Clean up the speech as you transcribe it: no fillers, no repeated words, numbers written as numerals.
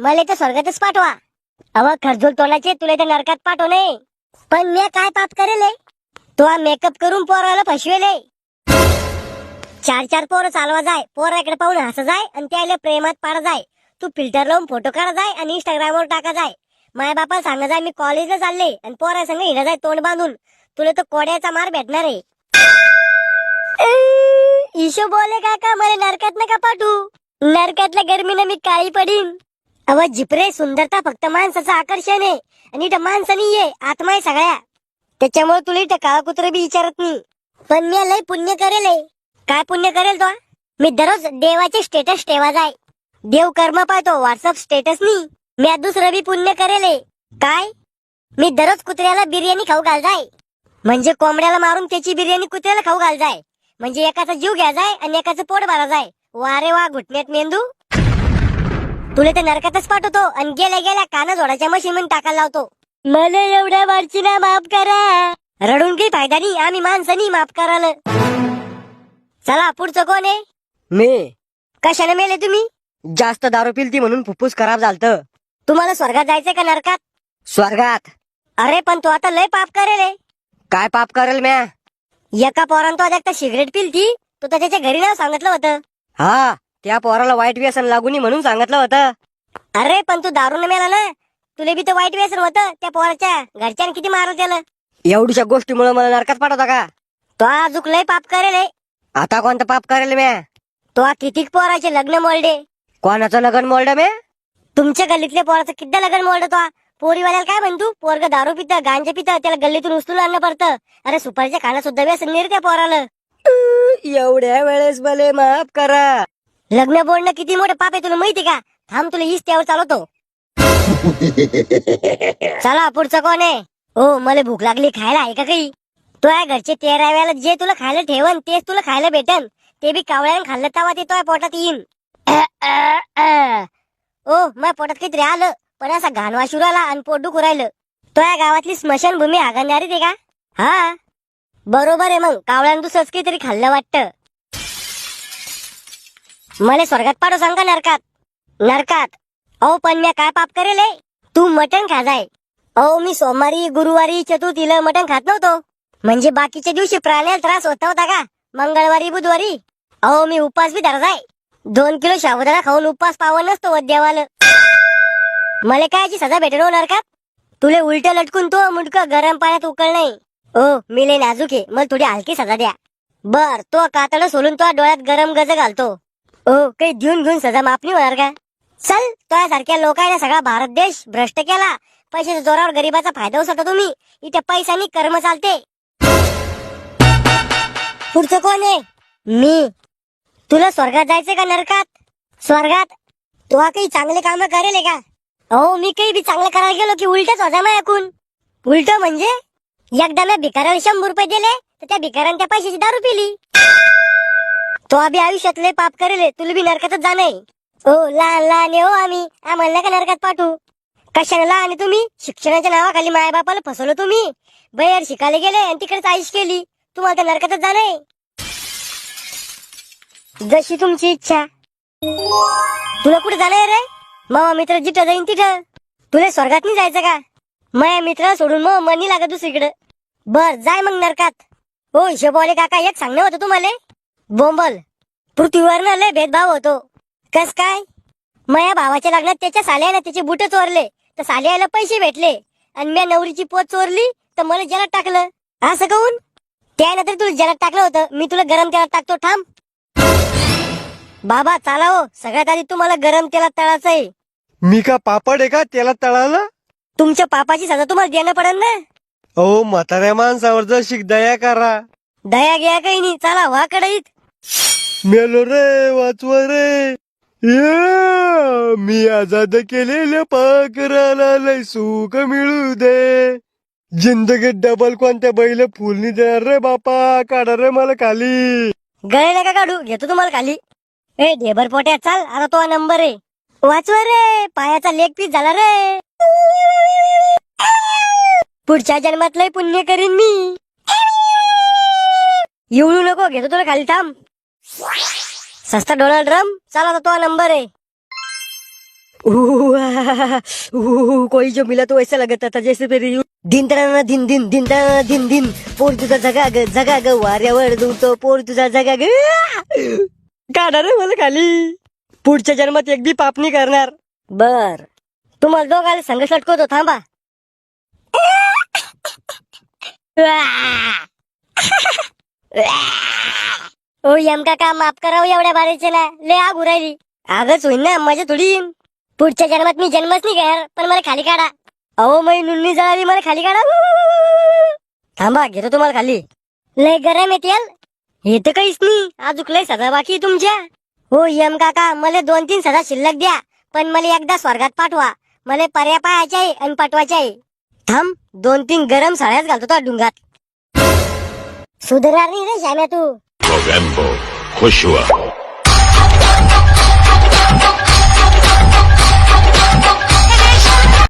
मला तर स्वर्गातच पाठवा. अव खरजूल तोंडाचे तुला तर नरकात पाठवणे. पण मी काय पाप करेल? तो मेकअप करून पोराला फसवेले. 4-4 पोरं चालवा जाय, पोराकडे पाहून हस जाय आणि त्याला प्रेमात पाड जाय. तू फिल्टर लावून फोटो काढ जाय आणि इंस्टाग्रामवर टाका जाय. माझ्या बापाला सांगा जाय मी कॉलेजला चालले आणि पोरा संग हिंडा जाय तोंड बांधून. तुला तर कोड्याचा मार भेटणार आहे. ईशो बोले काका मला नरकात नका पाठवू. नरकातल्या गर्मीनं मी काळी पडीन. अव जिपरे सुंदरता फक्त माणसाचं आकर्षण आहे आणि इथं माणसं नाहीये, आत्मा आहे सगळ्या. त्याच्यामुळे तुला इथं काळा कुत्र बी विचारत नाही. पण मी लय पुण्य करेल. काय पुण्य करेल तो? मी दररोज देवाचे स्टेटस ठेवा जाय. देव कर्म पाहतो व्हॉट्सअप स्टेटस नी. मी दुसरं बी पुण्य करेल. काय? मी दररोज कुत्र्याला बिर्याणी खाऊ घाल जाय. म्हणजे कोंबड्याला मारून त्याची बिर्याणी कुत्र्याला खाऊ घाल जाय. म्हणजे एकाचा जीव घ्या जाय आणि एकाचं पोट भरा जाय. वारे वा घुटण्यात मेंदू. तुला तर नरकातच पाठवतो आणि गेल्या गेल्या काना जोडाच्या मशीन मध्ये टाकायला लावतो. मला एवढ्या वारची ना माफ करा. रडून काही फायदा नाही, आम्ही माणसानी माफ कराल. चला पुढचं कोण आहे? मी. कशाने मेले तुम्ही? जास्त दारू पिलती म्हणून फुफ्फुस खराब झालत. तुम्हाला स्वर्गात जायचंय का नरकात? स्वर्गात. अरे पण तो आता लय पाप करेल. काय पाप करेल म्या? एका पोरानं तो आता सिगरेट पिलती, तो त्याच्या घरी नाव सांगितलं होतं. हा, त्या पोराला वाईट व्यसन लागू नये म्हणून सांगितलं होतं. अरे पण तू दारून मेला ना, तुला बी तर वाईट व्यसन होतं. त्या पोराच्या घरच्यानं किती मारलं त्याला. एवढ्या गोष्टीमुळे मला नरकात पाठवता का? तो अजूक लय पाप करेल. आता कोणतं पाप करेल म्या? तो कितीक पोराचे लग्न मोडले. कोणाचं लग्न मोडलं म्या? तुमच्या गल्लीतल्या पोराचं किती लग्न मोडलं तो. पोरीवाल्याला काय म्हणतो? पोरग दारू पितं, गांजा पितं, त्याला गल्लीतून उचलून आणणं पडतं. अरे सुपारीच्या खाण्यात सुद्धा व्यसन नाही रे त्या पोराला. एवढ्या वेळेस मला माफ करा. लग्न बोलणं किती मोठं पाप आहे तुला माहिती का? थांब तुला हीच त्यावर चालवतो. चला पुढचं कोण आहे? हो मला भूक लागली, खायला आहे का काही? तो आहे घरचे 13 वेळेला जे तुला खायला ठेवन तेच तुला खायला भेटन. ते बी कावळ्यानं खाल्लं तेव्हा ते तो पोटात येईन. ओ माझ्या पोटात काहीतरी आलं, पण असा घाण वाशूर आला आणि पोट दुखू राहिलं. तो या गावातली स्मशानभूमी हागणारी ते का? हा बरोबर आहे. मग कावळ्यानं दुसरंच काहीतरी खाल्लं वाटतं. मला स्वर्गात पाठव सांग का नरकात? नरकात. अहो पण मी काय पाप करेल? तू मटण खा जाय. अहो मी सोमवारी गुरुवारी चतुर्थीला मटण खात नव्हतो. म्हणजे बाकीच्या दिवशी प्राण्याला त्रास होत नव्हता का? मंगळवारी बुधवारी. अहो मी उपास बी धरा जाय. 2 किलो साबुदाणा खाऊन उपास पावन नसतो देवाला. मला कायची सजा भेटेल हो नरकात? तुले उलट लटकून तो मुंडकं गरम पाण्यात उकळ नाही. ओ मी लय नाजूक आहे, मला थोडी हलकी सजा द्या. बर तो कातड सोलून तो डोळ्यात गरम गज घालतो. ओ काही घेऊन घेऊन सजा माफ नाही होणार का? चल तो सारख्या लोकांना सगळा भारत देश भ्रष्ट केला. पैशाच्या जोरावर गरीबाचा फायदा उचलता तुम्ही. इथे पैशानी कर्म चालते. पुढचं कोण आहे? मी. तुला स्वर्गात जायचंय का नरकात? स्वर्गात. तू काही चांगले काम करेल का? हो मी काही बी चांगलं करायला गेलो की उलटच होता मग ऐकून. उलट म्हणजे एकदा मी भिकाऱ्याला 100 रुपये दिले तर त्या भिकाऱ्याने त्या पैशाची दारू पिली. तो अभि आयुष्यातले पाप करेल. तुला बी नरकातच जाणं. हो लहान लहान हो आम्ही, आम्हाला का नरकात पाठवू? कशाला लहान तुम्ही? शिक्षणाच्या नावाखाली माया बापाला फसवलं तुम्ही. बाहेर शिकायला गेले आणि तिकडेच आयुष केली. तुम्हाला तर नरकातच जाणं. जशी तुमची इच्छा. तुला कुठे जाणार रे? मामा मित्र जिथं जाईन तिथं. तुला स्वर्गात नाही जायचं का? माया मित्र सोडून मग मन नाही लागत दुसरीकडे. बर जाय मग नरकात. हो हिशोबवाले काका एक सांगणं होतं तुम्हाला. बोंबल. पृथ्वीवर ना लय भेदभाव होतो. कस काय? माया भावाच्या लग्नात त्याच्या साल्यानं त्याचे बुट चोरले तर साल्याला पैसे भेटले आणि मी नवरीची पोत चोरली तर मला जलात टाकलं. असं कहून? त्यानंतर तुला जलात टाकलं होतं, मी तुला गरम तेलात टाकतो. थांब बाबा चाला हो. सगळ्यात आधी तुम्हाला गरम तेलात तळायचं आहे. मी का पापड आहे का त्याला तळाला? तुमच्या पापाची सजा तुम्हाला देणं पडेल ना. अहो म्हाताऱ्या माणसावर जशी दया करा. दया घ्या काही नाही. चला व्हा कडईत. मेलो रे वाचव रे. मी आजाद केलेल्या पाखराला लय सुख मिळू दे. जिंदगीत डबल कोणत्या बैल फुलनी देणार रे बापा. काढा रे मला खाली. गळे नका काढू, घेतो तुम्हाला खाली. ए ढेबर पोट्या चाल, आता तो नंबर आहे. वाचव रे, पायाचा लेग पीस झाला रे. पुढच्या जन्मात लय पुण्य करीन मी. येऊ नको, घेतो तुला खाली. थांब. सस्ता डोनाल्ड ड्रम. चला तो नंबर आहे. कोई जो मिला तो ऐसा लगता था जैसे मेरी दिन तराना दिन दिन दिन तराना दिन दिन पोर तुझा जगा ग वाऱ्यावर दुमतो पोर तुझा जगा ग काढा रे मला खाली. पुढच्या जन्मात एक बी पाप नाही करणार. बर तुम्हाला दोघाला संघ लटकवतो थांबा. ओ यम काका माफ करावं एवढ्या बारीचे ना लय आग उरायली. आगच होईन ना मजा थोडी येईन. पुढच्या जन्मात मी जन्मच नाही घेणार पण मला खाली काढा. अहो मै नुन्नी जळाली मला खाली काढा. थांबा घेतो तुम्हाला खाली. लय गरम येतील. हे तर काहीच नाही अजून लय सजा बाकी आहे तुमच्या. हो यम काका मला 2-3 सजा शिल्लक द्या पण मला एकदा स्वर्गात पाठवा. मला पर्या पाहायचे आहे आणि पाठवायचे आहे. थांब 2-3 गरम साड्याच घालतो तो डुंगात. सुधारणार नाही रे श्याम्या तू. Movember, खुश हुआ.